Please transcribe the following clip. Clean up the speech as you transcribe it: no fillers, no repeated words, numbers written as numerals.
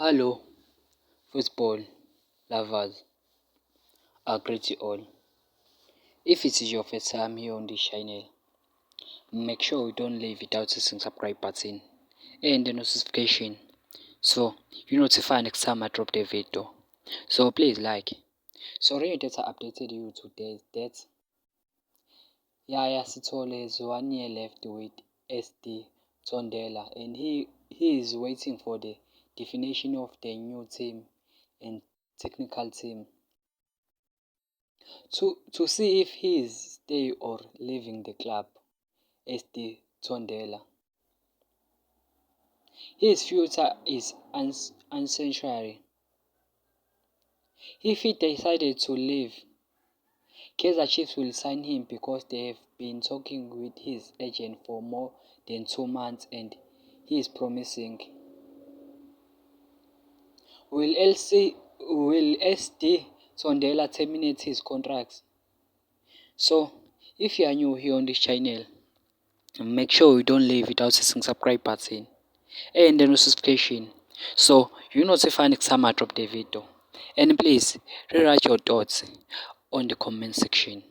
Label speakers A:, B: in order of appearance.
A: Hello, football lovers. I greet you all. If it is your first time here on this channel, make sure you don't leave without hitting subscribe button and the notification so you notify next time I drop the video. So please like. So Rain Data updated you today that Yaya Sithole has 1 year left with SD Tondela, and he is waiting for the definition of the new team and technical team to see if he is stay or leaving the club. SD Tondela. His future is uncertain. If he decided to leave, Kaizer Chiefs will sign him because they have been talking with his agent for more than 2 months and he is promising. Will SD Tondela terminate his contract? So, if you are new here on this channel, make sure you don't leave without hitting subscribe button and the notification so you notify next time I drop the video. And please rewrite your thoughts on the comment section.